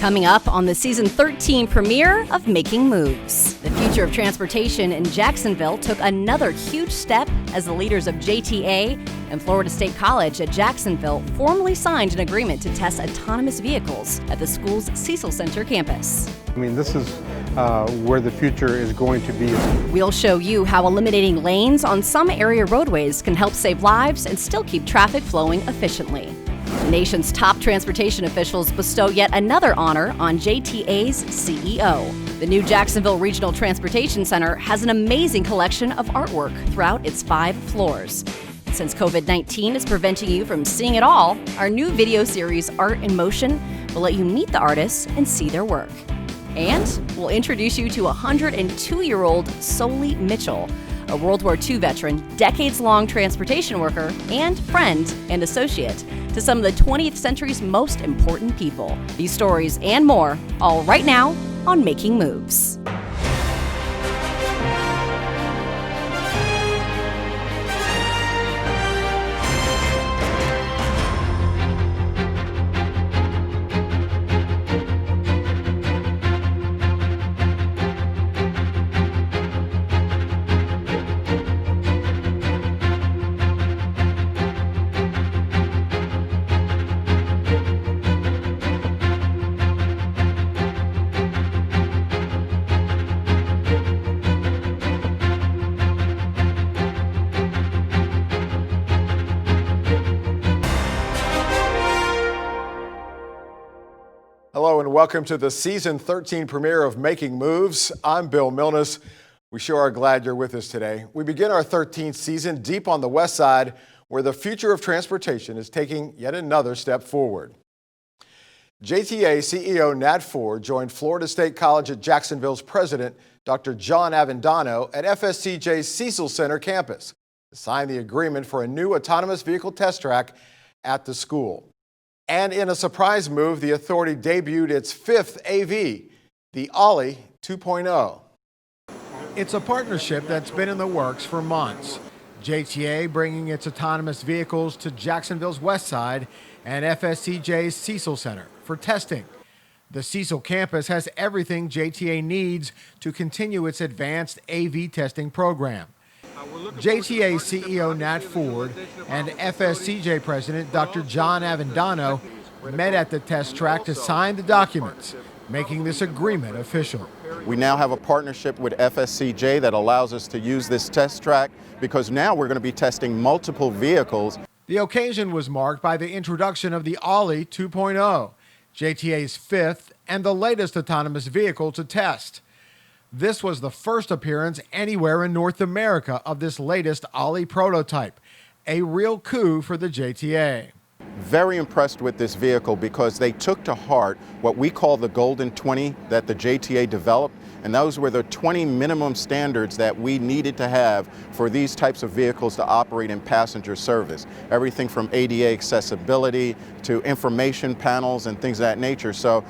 Coming up on the season 13 premiere of Making Moves. The future of transportation in Jacksonville took another huge step as the leaders of JTA and Florida State College at Jacksonville formally signed an agreement to test autonomous vehicles at the school's Cecil Center campus. I mean, this is where the future is going to be. We'll show you how eliminating lanes on some area roadways can help save lives and still keep traffic flowing efficiently. The nation's top transportation officials bestow yet another honor on JTA's CEO. The new Jacksonville Regional Transportation Center has an amazing collection of artwork throughout its 5 floors. Since COVID-19 is preventing you from seeing it all, our new video series, Art in Motion, will let you meet the artists and see their work. And we'll introduce you to 102-year-old Sollie Mitchell, a World War II veteran, decades-long transportation worker, and friend and associate to some of the 20th century's most important people. These stories and more, all right now on Making Moves. Hello and welcome to the season 13 premiere of Making Moves. I'm Bill Milnes. We sure are glad you're with us today. We begin our 13th season deep on the west side, where the future of transportation is taking yet another step forward. JTA CEO Nat Ford joined Florida State College at Jacksonville's president, Dr. John Avendano, at FSCJ's Cecil Center campus to sign the agreement for a new autonomous vehicle test track at the school. And in a surprise move, the authority debuted its 5th AV, the Ollie 2.0. It's a partnership that's been in the works for months. JTA bringing its autonomous vehicles to Jacksonville's west side and FSCJ's Cecil Center for testing. The Cecil campus has everything JTA needs to continue its advanced AV testing program. JTA CEO Nat Ford and FSCJ President Dr. John Avendano met at the test track to sign the documents, making this agreement official. We now have a partnership with FSCJ that allows us to use this test track because now we're going to be testing multiple vehicles. The occasion was marked by the introduction of the Ollie 2.0, JTA's 5th and the latest autonomous vehicle to test. This was the first appearance anywhere in North America of this latest Ollie prototype, a real coup for the JTA. Very impressed with this vehicle because they took to heart what we call the Golden 20 that the JTA developed, and those were the 20 minimum standards that we needed to have for these types of vehicles to operate in passenger service. Everything from ADA accessibility to information panels and things of that nature. So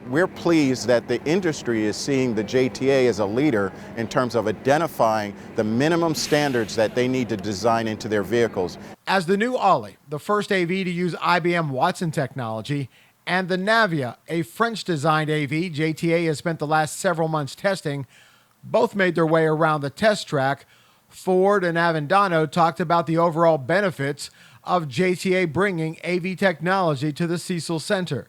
we're pleased that the industry is seeing the JTA as a leader in terms of identifying the minimum standards that they need to design into their vehicles. As the new Ollie, the first AV to use IBM Watson technology, and the Navia, a French-designed AV JTA has spent the last several months testing, both made their way around the test track. Ford and Avendano talked about the overall benefits of JTA bringing AV technology to the Cecil Center.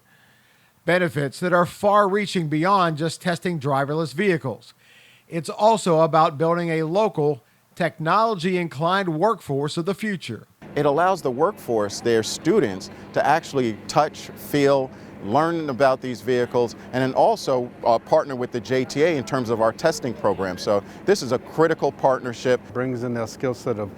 Benefits that are far-reaching beyond just testing driverless vehicles. It's also about building a local, technology-inclined workforce of the future. It allows the workforce, their students, to actually touch, feel, learn about these vehicles, and then also partner with the JTA in terms of our testing program. So this is a critical partnership. Brings in that skill set of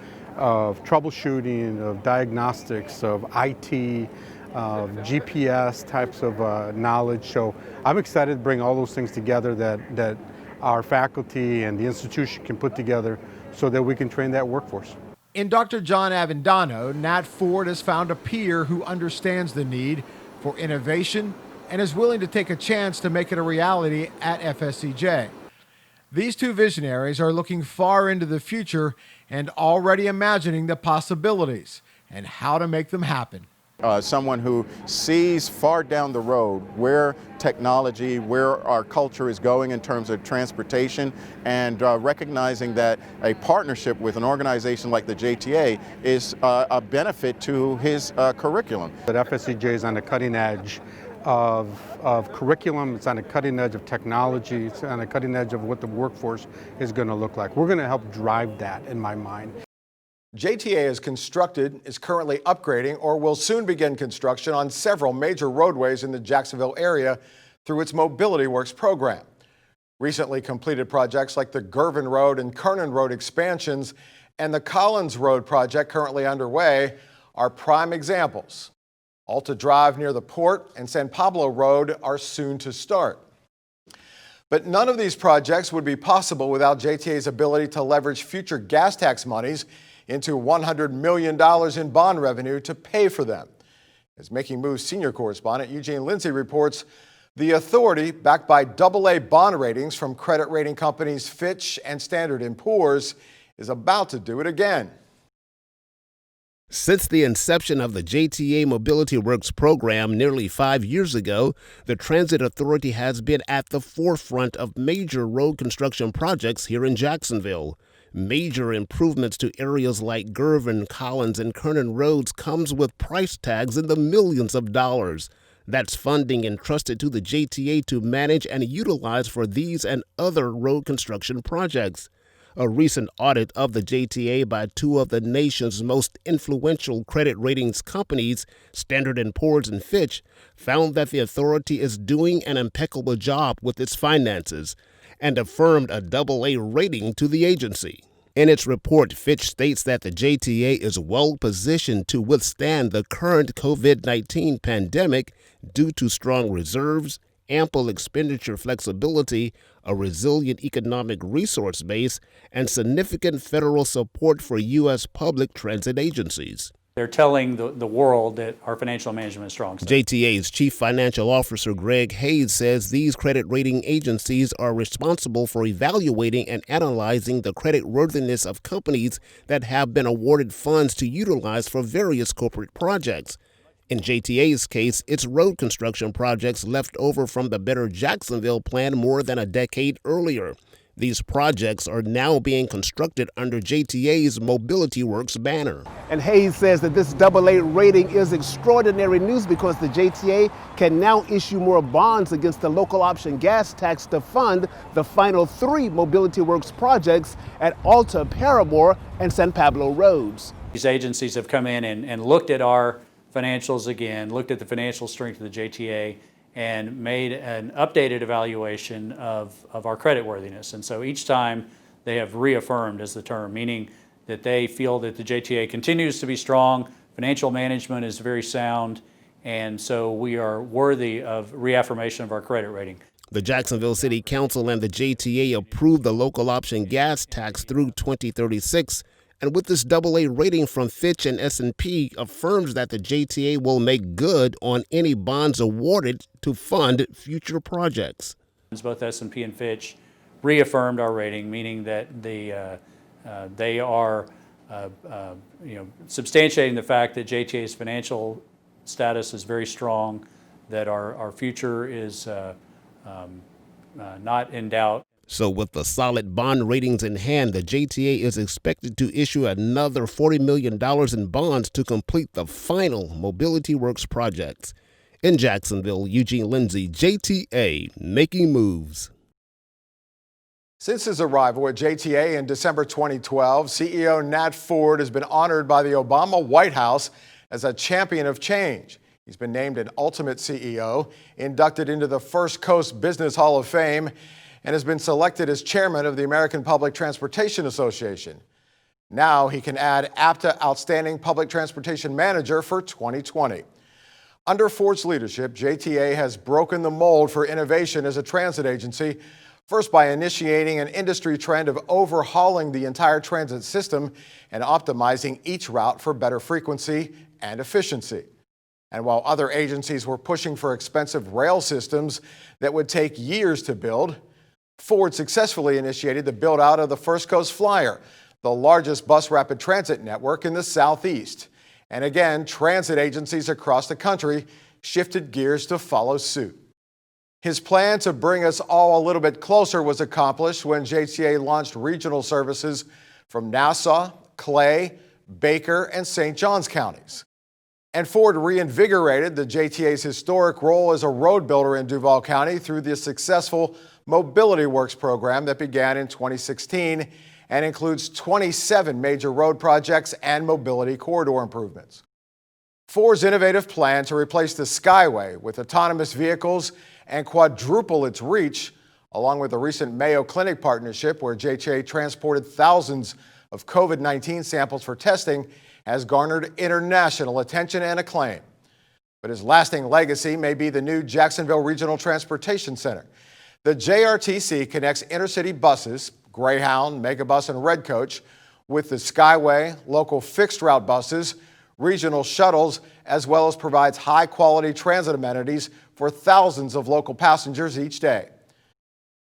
troubleshooting, of diagnostics, of IT, GPS types of knowledge. So I'm excited to bring all those things together that our faculty and the institution can put together so that we can train that workforce. In Dr. John Avendano, Nat Ford has found a peer who understands the need for innovation and is willing to take a chance to make it a reality at FSCJ. These two visionaries are looking far into the future and already imagining the possibilities and how to make them happen. someone who sees far down the road where technology, where our culture is going in terms of transportation, and recognizing that a partnership with an organization like the JTA is a benefit to his curriculum. That FSCJ is on the cutting edge of curriculum, it's on the cutting edge of technology, it's on the cutting edge of what the workforce is going to look like. We're going to help drive that, in my mind. JTA is constructed, is currently upgrading, or will soon begin construction on several major roadways in the Jacksonville area through its Mobility Works program. Recently completed projects like the Girvin Road and Kernan Road expansions and the Collins Road project currently underway are prime examples. Alta Drive near the port and San Pablo Road are soon to start. But none of these projects would be possible without JTA's ability to leverage future gas tax monies into $100 million in bond revenue to pay for them. As Making Moves senior correspondent Eugene Lindsay reports, the authority, backed by AA bond ratings from credit rating companies Fitch and Standard & Poor's, is about to do it again. Since the inception of the JTA Mobility Works program nearly 5 years ago, the Transit Authority has been at the forefront of major road construction projects here in Jacksonville. Major improvements to areas like Girvin, Collins, and Kernan roads comes with price tags in the millions of dollars. That's funding entrusted to the JTA to manage and utilize for these and other road construction projects. A recent audit of the JTA by two of the nation's most influential credit ratings companies, Standard & Poor's and Fitch, found that the authority is doing an impeccable job with its finances and affirmed a AA rating to the agency. In its report, Fitch states that the JTA is well positioned to withstand the current COVID-19 pandemic due to strong reserves, ample expenditure flexibility, a resilient economic resource base, and significant federal support for U.S. public transit agencies. They're telling the world that our financial management is strong. JTA's Chief Financial Officer Greg Hayes says these credit rating agencies are responsible for evaluating and analyzing the creditworthiness of companies that have been awarded funds to utilize for various corporate projects. In JTA's case, it's road construction projects left over from the Better Jacksonville plan more than a decade earlier. These projects are now being constructed under JTA's Mobility Works banner. And Hayes says that this AA rating is extraordinary news because the JTA can now issue more bonds against the local option gas tax to fund the final 3 Mobility Works projects at Alta, Paramore, and San Pablo roads. These agencies have come in and looked at our financials again, looked at the financial strength of the JTA, and made an updated evaluation of our creditworthiness. And so each time they have reaffirmed, as the term, meaning that they feel that the JTA continues to be strong, financial management is very sound, and so we are worthy of reaffirmation of our credit rating. The Jacksonville City Council and the JTA approved the local option gas tax through 2036. And with this AA rating from Fitch and S&P affirms that the JTA will make good on any bonds awarded to fund future projects. Both S&P and Fitch reaffirmed our rating, meaning that they are substantiating the fact that JTA's financial status is very strong, that our future is not in doubt. So with the solid bond ratings in hand, the JTA is expected to issue another $40 million in bonds to complete the final Mobility Works projects. In Jacksonville, Eugene Lindsay, JTA, Making Moves. Since his arrival at JTA in December 2012, CEO Nat Ford has been honored by the Obama White House as a champion of change. He's been named an Ultimate CEO, inducted into the First Coast Business Hall of Fame, and has been selected as chairman of the American Public Transportation Association. Now he can add APTA Outstanding Public Transportation Manager for 2020. Under Ford's leadership, JTA has broken the mold for innovation as a transit agency, first by initiating an industry trend of overhauling the entire transit system and optimizing each route for better frequency and efficiency. And while other agencies were pushing for expensive rail systems that would take years to build, Ford successfully initiated the build-out of the First Coast Flyer, the largest bus rapid transit network in the Southeast. And again, transit agencies across the country shifted gears to follow suit. His plan to bring us all a little bit closer was accomplished when JTA launched regional services from Nassau, Clay, Baker, and St. Johns counties. And Ford reinvigorated the JTA's historic role as a road builder in Duval County through the successful Mobility Works program that began in 2016 and includes 27 major road projects and mobility corridor improvements. Ford's innovative plan to replace the Skyway with autonomous vehicles and quadruple its reach, along with the recent Mayo Clinic partnership where JTA transported thousands of COVID-19 samples for testing, has garnered international attention and acclaim. But his lasting legacy may be the new Jacksonville Regional Transportation Center. The JRTC connects intercity buses, Greyhound, Megabus, and Red Coach, with the Skyway, local fixed route buses, regional shuttles, as well as provides high-quality transit amenities for thousands of local passengers each day.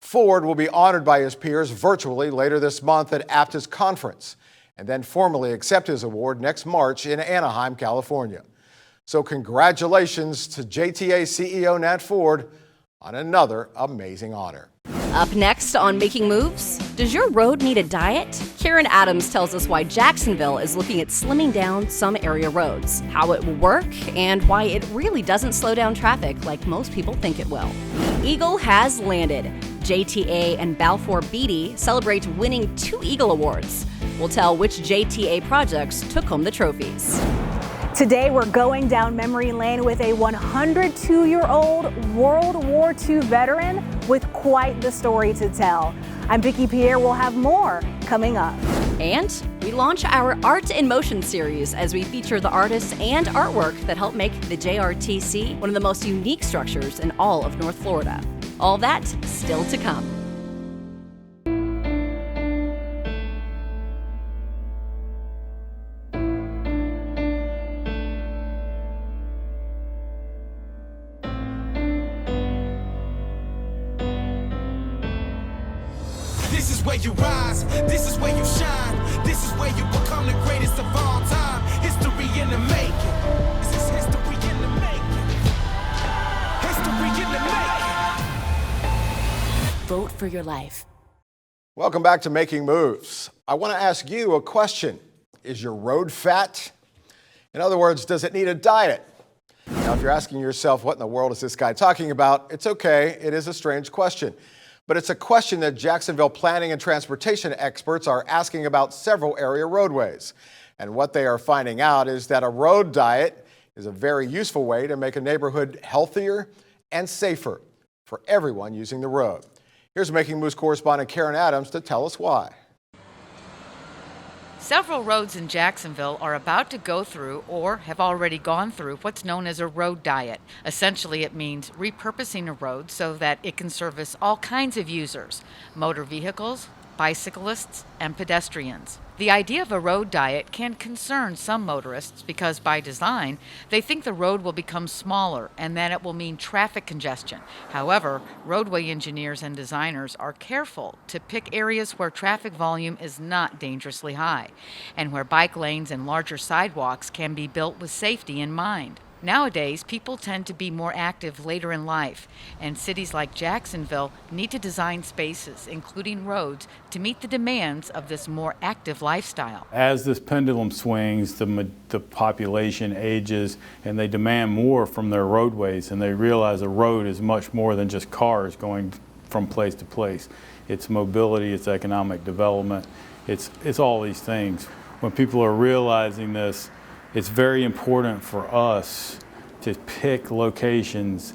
Ford will be honored by his peers virtually later this month at APTA's conference, and then formally accept his award next March in Anaheim, California. So congratulations to JTA CEO Nat Ford on another amazing honor. Up next on Making Moves, does your road need a diet? Karen Adams tells us why Jacksonville is looking at slimming down some area roads, how it will work, and why it really doesn't slow down traffic like most people think it will. Eagle has landed. JTA and Balfour Beatty celebrate winning 2 Eagle Awards. We'll tell which JTA projects took home the trophies. Today, we're going down memory lane with a 102-year-old World War II veteran with quite the story to tell. I'm Vicki Pierre. We'll have more coming up. And we launch our Art in Motion series as we feature the artists and artwork that help make the JRTC one of the most unique structures in all of North Florida. All that still to come. This is where you rise, this is where you shine, this is where you become the greatest of all time. History in the making. This is history in the making. History in the making. Vote for your life. Welcome back to Making Moves. I want to ask you a question. Is your road fat? In other words, does it need a diet? Now, if you're asking yourself, what in the world is this guy talking about? It's okay. It is a strange question. But it's a question that Jacksonville planning and transportation experts are asking about several area roadways. And what they are finding out is that a road diet is a very useful way to make a neighborhood healthier and safer for everyone using the road. Here's Making Moves correspondent Karen Adams to tell us why. Several roads in Jacksonville are about to go through or have already gone through what's known as a road diet. Essentially, it means repurposing a road so that it can service all kinds of users: motor vehicles, bicyclists, and pedestrians. The idea of a road diet can concern some motorists because by design, they think the road will become smaller and that it will mean traffic congestion. However, roadway engineers and designers are careful to pick areas where traffic volume is not dangerously high and where bike lanes and larger sidewalks can be built with safety in mind. Nowadays, people tend to be more active later in life, and cities like Jacksonville need to design spaces, including roads, to meet the demands of this more active lifestyle. As this pendulum swings, the population ages, and they demand more from their roadways, and they realize a road is much more than just cars going from place to place. It's mobility, it's economic development, it's all these things. When people are realizing this, it's very important for us to pick locations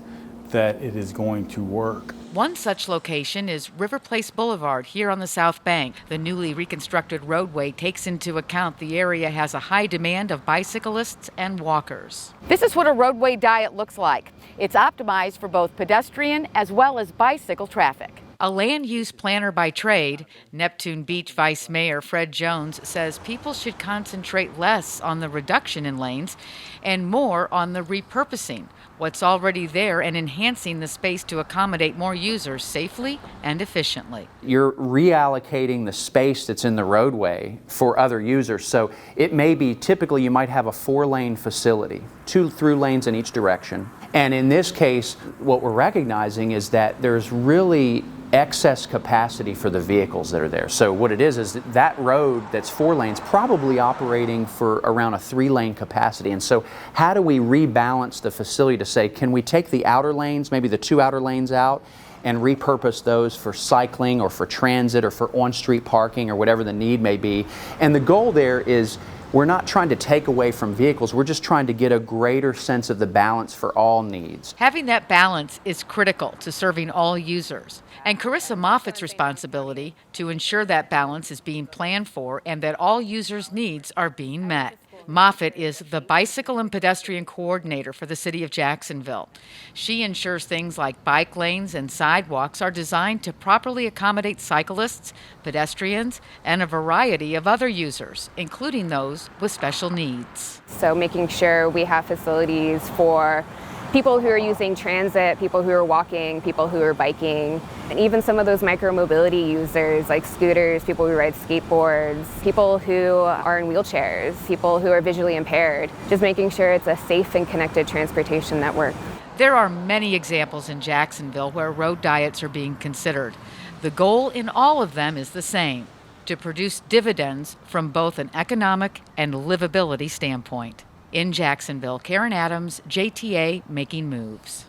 that it is going to work. One such location is River Place Boulevard here on the South Bank. The newly reconstructed roadway takes into account the area has a high demand of bicyclists and walkers. This is what a roadway diet looks like. It's optimized for both pedestrian as well as bicycle traffic. A land use planner by trade, Neptune Beach Vice Mayor Fred Jones says people should concentrate less on the reduction in lanes and more on the repurposing. what's already there and enhancing the space to accommodate more users safely and efficiently. You're reallocating the space that's in the roadway for other users. So it may be, typically you might have a 4-lane facility, 2 through lanes in each direction. And in this case, what we're recognizing is that there's really excess capacity for the vehicles that are there. So what it is that road that's 4 lanes probably operating for around a 3-lane capacity. And so how do we rebalance the facility to say, can we take the outer lanes, maybe the 2 outer lanes out, and repurpose those for cycling or for transit or for on-street parking or whatever the need may be? And the goal there is, we're not trying to take away from vehicles, we're just trying to get a greater sense of the balance for all needs. Having that balance is critical to serving all users. And Carissa Moffitt's responsibility to ensure that balance is being planned for and that all users' needs are being met. Moffitt is the bicycle and pedestrian coordinator for the city of Jacksonville. She ensures things like bike lanes and sidewalks are designed to properly accommodate cyclists, pedestrians, and a variety of other users, including those with special needs. So making sure we have facilities for people who are using transit, people who are walking, people who are biking, and even some of those micro-mobility users like scooters, people who ride skateboards, people who are in wheelchairs, people who are visually impaired, just making sure it's a safe and connected transportation network. There are many examples in Jacksonville where road diets are being considered. The goal in all of them is the same: to produce dividends from both an economic and livability standpoint. In Jacksonville, Karen Adams, JTA, Making Moves.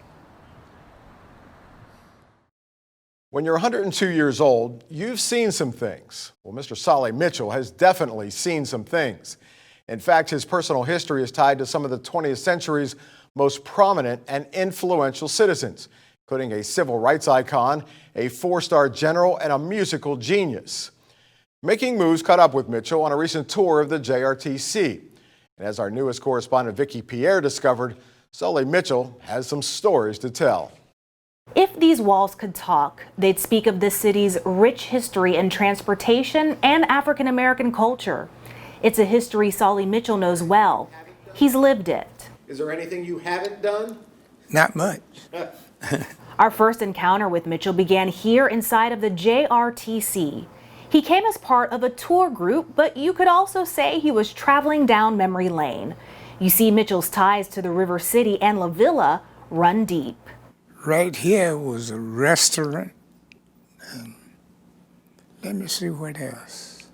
When you're 102 years old, you've seen some things. Well, Mr. Sollie Mitchell has definitely seen some things. In fact, his personal history is tied to some of the 20th century's most prominent and influential citizens, including a civil rights icon, a 4-star general, and a musical genius. Making Moves caught up with Mitchell on a recent tour of the JRTC. And as our newest correspondent, Vicki Pierre, discovered, Sollie Mitchell has some stories to tell. If these walls could talk, they'd speak of this city's rich history in transportation and African American culture. It's a history Sollie Mitchell knows well. He's lived it. Is there anything you haven't done? Not much. Our first encounter with Mitchell began here inside of the JRTC. He came as part of a tour group, but you could also say he was traveling down memory lane. You see, Mitchell's ties to the River City and La Villa run deep. Right here was a restaurant. Let me see what else.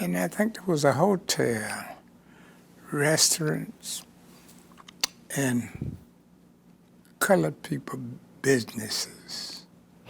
And I think there was a hotel, restaurants, and colored people businesses.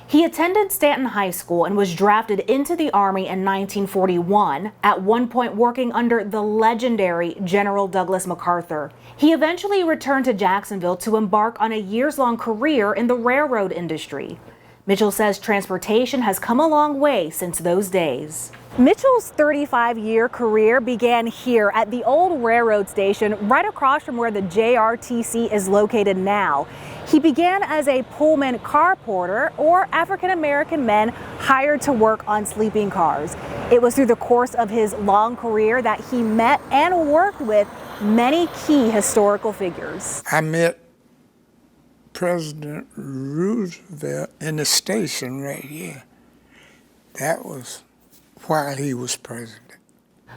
He attended Stanton High School and was drafted into the Army in 1941, at one point working under the legendary General Douglas MacArthur. He eventually returned to Jacksonville to embark on a years-long career in the railroad industry. Mitchell says transportation has come a long way since those days. Mitchell's 35-year career began here at the old railroad station right across from where the JRTC is located now. He began as a Pullman car porter, or African-American men hired to work on sleeping cars. It was through the course of his long career that he met and worked with many key historical figures. I met President Roosevelt in the station right here. That was while he was president.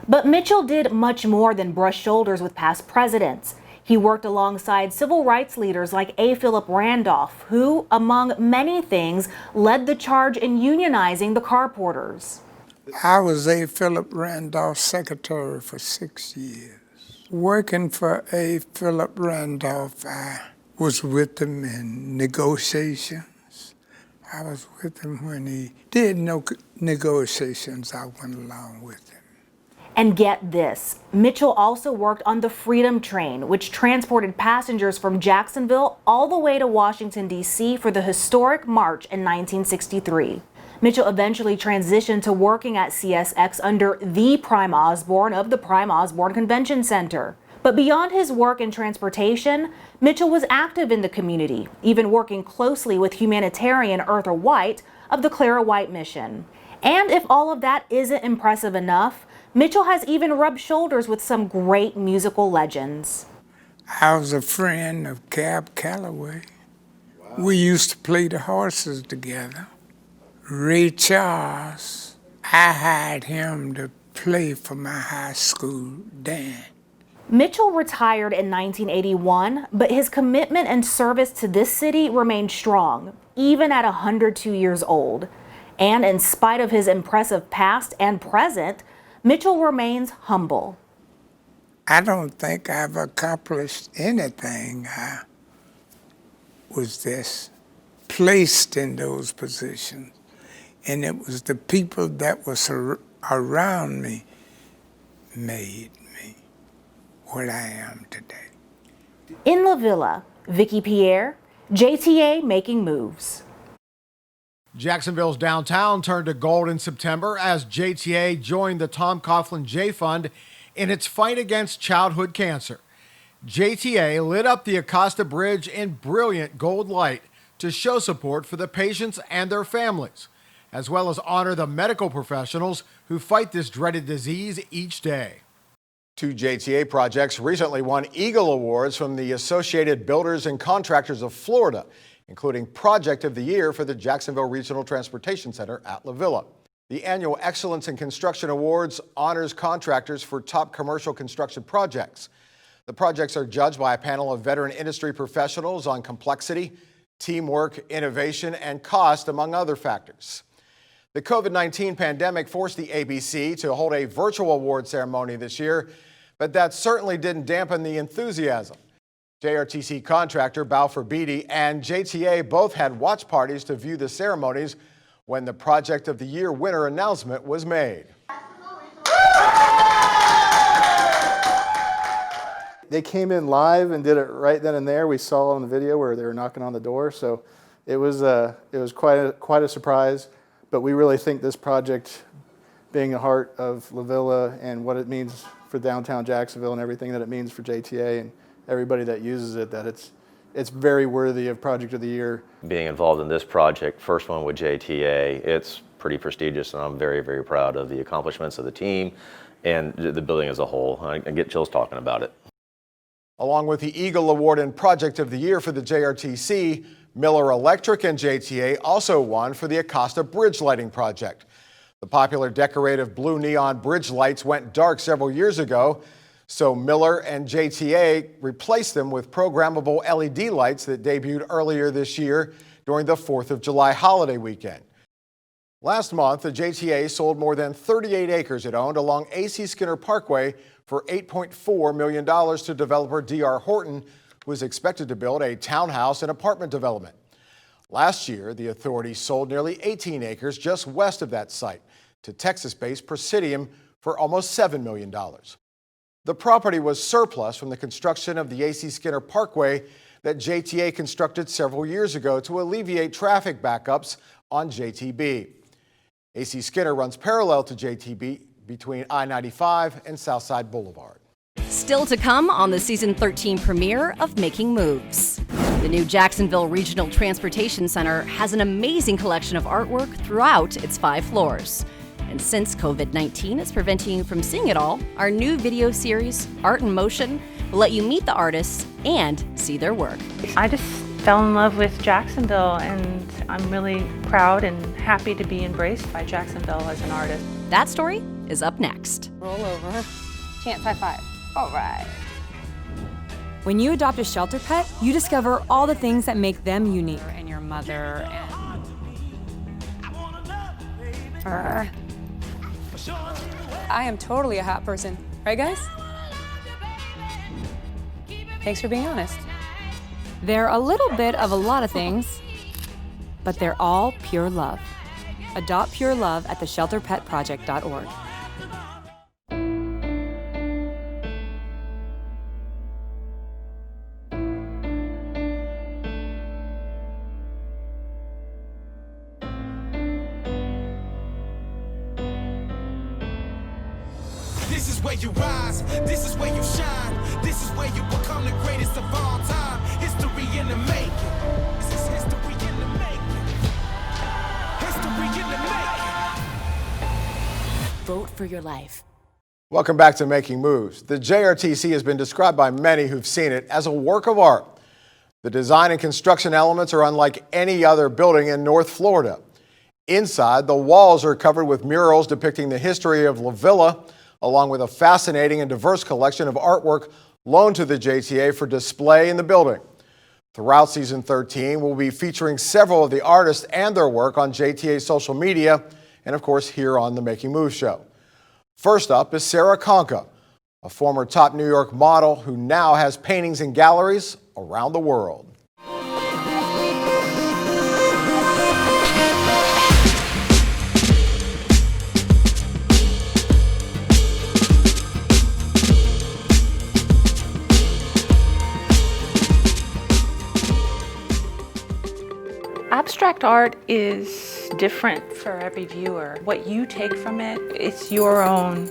But Mitchell did much more than brush shoulders with past presidents. He worked alongside civil rights leaders like A. Philip Randolph, who, among many things, led the charge in unionizing the car porters. I was A. Philip Randolph's secretary for 6 years. Working for A. Philip Randolph, I was with him in negotiations. I was with him when he did no negotiations. I went along with him. And get this, Mitchell also worked on the Freedom Train, which transported passengers from Jacksonville all the way to Washington, D.C. for the historic march in 1963. Mitchell eventually transitioned to working at CSX under the Prime Osborne of the Prime Osborne Convention Center. But beyond his work in transportation, Mitchell was active in the community, even working closely with humanitarian Eartha White of the Clara White Mission. And if all of that isn't impressive enough, Mitchell has even rubbed shoulders with some great musical legends. I was a friend of Cab Calloway. Wow. We used to play the horses together. Ray Charles, I hired him to play for my high school band. Mitchell retired in 1981, but his commitment and service to this city remained strong, even at 102 years old. And in spite of his impressive past and present, Mitchell remains humble. I don't think I've accomplished anything. I was just placed in those positions. And it was the people that was around me made me what I am today. In La Villa, Vicki Pierre, JTA Making Moves. Jacksonville's downtown turned to gold in September as JTA joined the Tom Coughlin J Fund in its fight against childhood cancer. JTA lit up the Acosta Bridge in brilliant gold light to show support for the patients and their families, as well as honor the medical professionals who fight this dreaded disease each day. 2 JTA projects recently won Eagle Awards from the Associated Builders and Contractors of Florida, including Project of the Year for the Jacksonville Regional Transportation Center at La Villa. The annual Excellence in Construction Awards honors contractors for top commercial construction projects. The projects are judged by a panel of veteran industry professionals on complexity, teamwork, innovation, and cost, among other factors. The COVID-19 pandemic forced the ABC to hold a virtual award ceremony this year, but that certainly didn't dampen the enthusiasm. JRTC contractor Balfour Beatty and JTA both had watch parties to view the ceremonies when the Project of the Year winner announcement was made. They came in live and did it right then and there. We saw on the video where they were knocking on the door, so it was quite a surprise. But we really think this project, being the heart of La Villa and what it means for downtown Jacksonville and everything that it means for JTA and everybody that uses it, that it's very worthy of Project of the Year. Being involved in this project, first one with JTA, it's pretty prestigious, and I'm very, very proud of the accomplishments of the team and the building as a whole. I get chills talking about it. Along with the Eagle Award and Project of the Year for the JRTC, Miller Electric and JTA also won for the Acosta Bridge lighting project. The popular decorative blue neon bridge lights went dark several years ago, so Miller and JTA replaced them with programmable LED lights that debuted earlier this year during the 4th of July holiday weekend. Last month, the JTA sold more than 38 acres it owned along AC Skinner Parkway for $8.4 million to developer D.R. Horton, who is expected to build a townhouse and apartment development. Last year, the authority sold nearly 18 acres just west of that site to Texas-based Presidium for almost $7 million. The property was surplus from the construction of the AC Skinner Parkway that JTA constructed several years ago to alleviate traffic backups on JTB. AC Skinner runs parallel to JTB between I-95 and Southside Boulevard. Still to come on the season 13 premiere of Making Moves. The new Jacksonville Regional Transportation Center has an amazing collection of artwork throughout its 5 floors. And since COVID-19 is preventing you from seeing it all, our new video series, Art in Motion, will let you meet the artists and see their work. I just fell in love with Jacksonville, and I'm really proud and happy to be embraced by Jacksonville as an artist. That story is up next. Roll over. Chance high five. All right. When you adopt a shelter pet, you discover all the things that make them unique. And your mother and... I am totally a hot person. Right, guys? Thanks for being honest. They're a little bit of a lot of things, but they're all pure love. Adopt pure love at theshelterpetproject.org. This is where you rise, this is where you shine, this is where you become the greatest of all time. History in the making. This is history in the making. History in the making. Vote for your life. Welcome back to Making Moves. The JRTC has been described by many who've seen it as a work of art. The design and construction elements are unlike any other building in North Florida. Inside, the walls are covered with murals depicting the history of La Villa, along with a fascinating and diverse collection of artwork loaned to the JTA for display in the building. Throughout season 13, we'll be featuring several of the artists and their work on JTA social media and, of course, here on the Making Moves show. First up is Sarah Conca, a former top New York model who now has paintings in galleries around the world. Abstract art is different for every viewer. What you take from it, it's your own.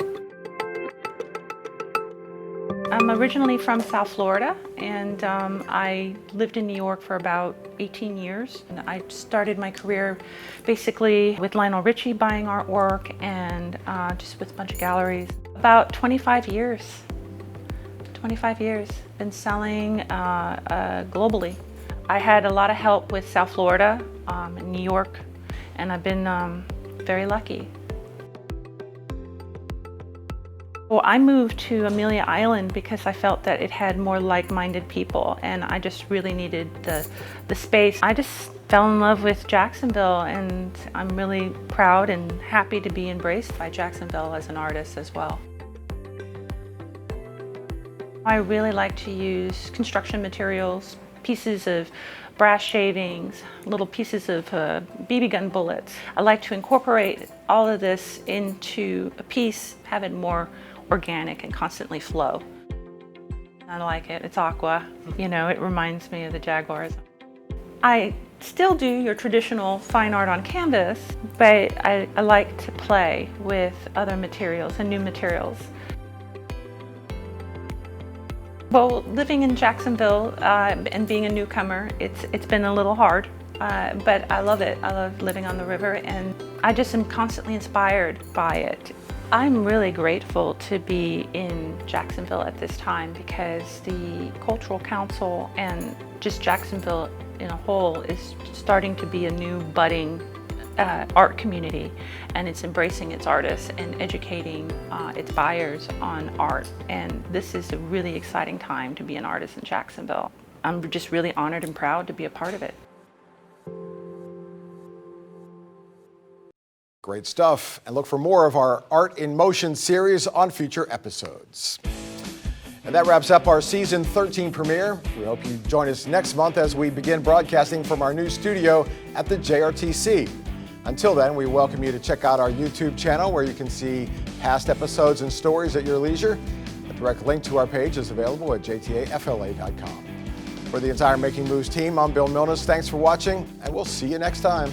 I'm originally from South Florida, and I lived in New York for about 18 years. And I started my career basically with Lionel Richie buying artwork and just with a bunch of galleries. About 25 years. 25 years. Been selling globally. I had a lot of help with South Florida, in New York, and I've been very lucky. Well, I moved to Amelia Island because I felt that it had more like-minded people, and I just really needed the space. I just fell in love with Jacksonville, and I'm really proud and happy to be embraced by Jacksonville as an artist as well. I really like to use construction materials, pieces of brass shavings, little pieces of BB gun bullets. I like to incorporate all of this into a piece, have it more organic and constantly flow. I like it. It's aqua. You know, it reminds me of the Jaguars. I still do your traditional fine art on canvas, but I like to play with other materials and new materials. Well, living in Jacksonville and being a newcomer, it's been a little hard, but I love it. I love living on the river, and I just am constantly inspired by it. I'm really grateful to be in Jacksonville at this time because the Cultural Council and just Jacksonville in a whole is starting to be a new budding art community, and it's embracing its artists and educating its buyers on art. And this is a really exciting time to be an artist in Jacksonville. I'm just really honored and proud to be a part of it. Great stuff. And look for more of our Art in Motion series on future episodes. And that wraps up our season 13 premiere. We hope you join us next month as we begin broadcasting from our new studio at the JRTC. Until then, we welcome you to check out our YouTube channel where you can see past episodes and stories at your leisure. A direct link to our page is available at jtafla.com. For the entire Making Moves team, I'm Bill Milnes. Thanks for watching, and we'll see you next time.